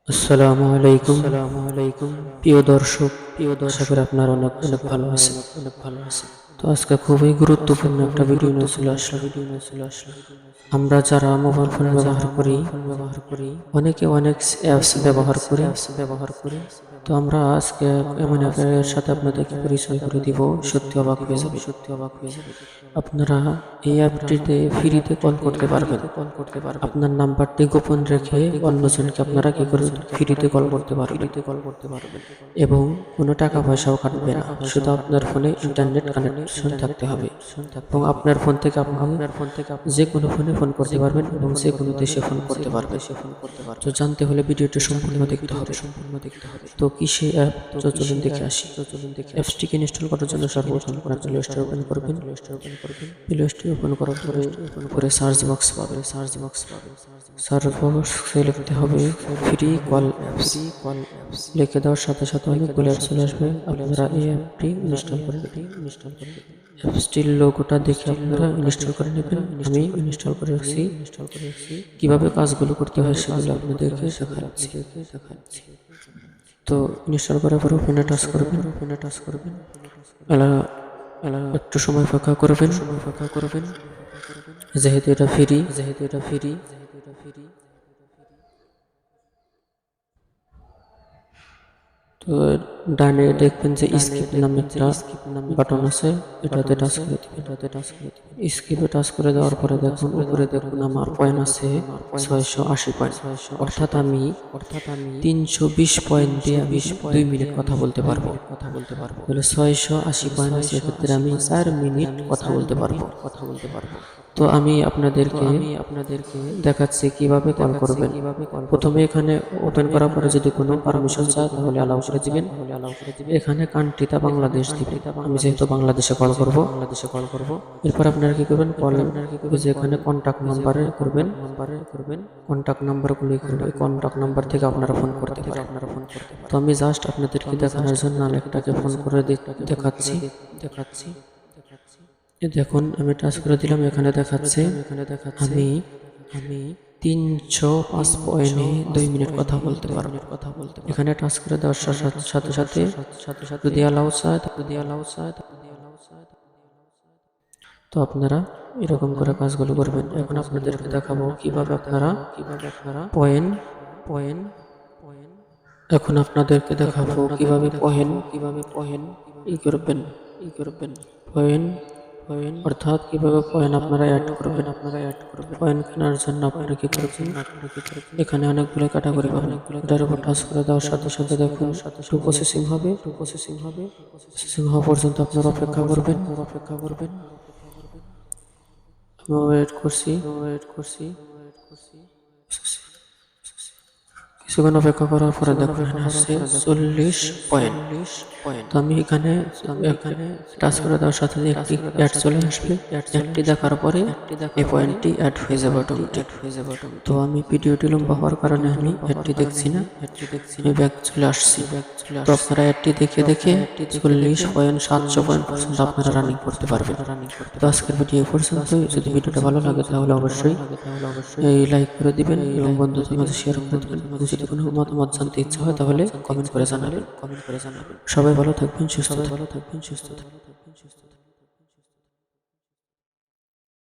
আসসালামু আলাইকুম প্রিয় দর্শক, আশা করি আপনারা অনেক অনেক ভালো আছেন। তো আজকে খুবই গুরুত্বপূর্ণ একটা ভিডিও নিয়ে চলে আসলাম। আমরা যারা মোবাইল ফোন ব্যবহার করি, অনেকে অনেক অ্যাপস ব্যবহার করি। তো আমরা আজকে এমন অ্যাপের সাথে আপনাদেরকে পরিচয় করে দিব, সত্যি অবাক হয়ে যাবে। আপনারা এই অ্যাপটিতে ফ্রিতে কল করতে পারবেন। আপনার নাম্বারটি গোপন রেখে অন্যজনকে আপনারা কি করে ফ্রিতে কল করতে পারবেন, এবং কোনো টাকা পয়সাও কাটবে না। শুধু আপনার ফোনে ইন্টারনেট কানেকশন থাকতে হবে, এবং আপনার ফোন থেকে আপনি যে কোনো ফোনে ফোন করতে পারবেন এবং যে কোনো দেশে ফোন করতে পারবেন। তো জানতে হলে ভিডিওটি সম্পূর্ণ দেখতে হবে। তো কি সেই অ্যাপ? তো চলুন দেখে আসি। অ্যাপসটিকে ইনস্টল করার জন্য সর্বপ্রথম আপনার প্লে স্টোর ওপেন করবেন। প্লে স্টোর ওপেন করার পরে উপরে সার্চ বক্স পাবেন। সার্চ বক্সে লিখতে হবে ফ্রি কল অ্যাপস। লিখে দেওয়ার সাথে সাথে অনেকগুলো অ্যাপস চলে আসবে। আপনারা এই অ্যাপটি ইনস্টল করে নেবেন। অ্যাপসটির লোগোটা দেখে আপনারা ইনস্টল করে নেবেন। আমি ইনস্টল করে রাখছি। কিভাবে কাজগুলো করতে হয় সেগুলো আপনাদেরকে দেখাচ্ছি। তো ইনস্টল করার পর ওপেনে টাচ করবেন। একটু সময় ফাঁকা করবেন। যেহেতু এটা ফ্রি। তো ডানে দেখবেন যে স্কিপ নামে একটা বাটন আছে, এটাতে টাচ করে দিবেন। স্কিপে টাচ করে দেওয়ার পরে দেখুন উপরে দেখুন আমার পয়েন্ট আছে 680 পয়েন্ট। অর্থাৎ আমি 320 পয়েন্ট দিয়ে আমি 2 মিনিট কথা বলতে পারবো। তাহলে 680 পয়েন্ট আছে, এক্ষেত্রে আমি 4 মিনিট কথা বলতে পারবো। তো আমি আপনাদেরকে দেখাচ্ছি কিভাবে কল করবেন। প্রথমে এখানে ওপেন করার পরে যদি কোনো পারমিশন চায় তাহলে অ্যালাউ করে দিবেন। এখানে কান্ট্রিটা বাংলাদেশ দিবেন। আমি যেহেতু বাংলাদেশে কল করব। এরপর আপনারা কি করবেন, কল যে এখানে কন্টাক্ট নাম্বারে করবেন। কন্টাক্ট নাম্বারগুলো এখানে ওই কন্টাক্ট নাম্বার থেকে আপনারা ফোন করতে পারেন। তো আমি জাস্ট আপনাদেরকে দেখানোর জন্য আরেকটাকে ফোন করে দেখাচ্ছি। দেখুন আমি টাচ করে দিলাম, এখানে দেখাচ্ছে আমি 305 পয়েন্টে 2 মিনিট কথা বলতে পারবো। এখানে টাচ করে দেওয়ার সাথে সাথে যদি অ্যালাউ চায় তো আপনারা এরকম করে কাজগুলো করবেন। এখন আপনাদেরকে দেখাবো কিভাবে আপনারা পয়েন্ট এখন আপনাদেরকে দেখাবো কিভাবে পয়েন্ট ই করবেন পয়েন্ট অর্থাৎ কিভাবে পয়েন্ট আপনারা অ্যাড করবেন। পয়েন্ট কেনার জন্য আপনারা কি করবেন, এখানে অনেকগুলো ক্যাটাগরি পাবেন। এটার উপর টাচ করে দেওয়ার সাথে সাথে দেখুন টু প্রসেসিং হবে। প্রসেসিং হওয়া পর্যন্ত আপনারা অপেক্ষা করবেন। আমি ওয়েট করছি। কিছুক্ষণ অপেক্ষা করার পরে দেখুন এখানে আসছে 40 পয়েন্ট। তো আমি এখানে টাচ করে দেওয়ার সাথে একটি অ্যাড চলে আসবে। অ্যাডটি দেখার পরে এই পয়েন্টটি অ্যাড হয়ে যাবে অটোমেটিক। তো আমি ভিডিওটি লম্বা হওয়ার কারণে আমি অ্যাডটি দেখছি না, আমি ব্যাক চলে আসছি। তো আপনারা অ্যাডটি দেখে 40.700 পয়েন্ট পর্যন্ত আপনারা রানিং করতে পারবেন। তো আজকের ভিডিও এই পর্যন্ত। যদি ভিডিওটা ভালো লাগে তাহলে অবশ্যই এই লাইক করে দিবেন এবং বন্ধুদের মাঝে শেয়ার করে দিবেন। যদি কোনো মতামত জানতে ইচ্ছা হয় তাহলে কমেন্ট করে জানাবেন। সবাই ভালো থাকবেন, সুস্থ থাকবেন।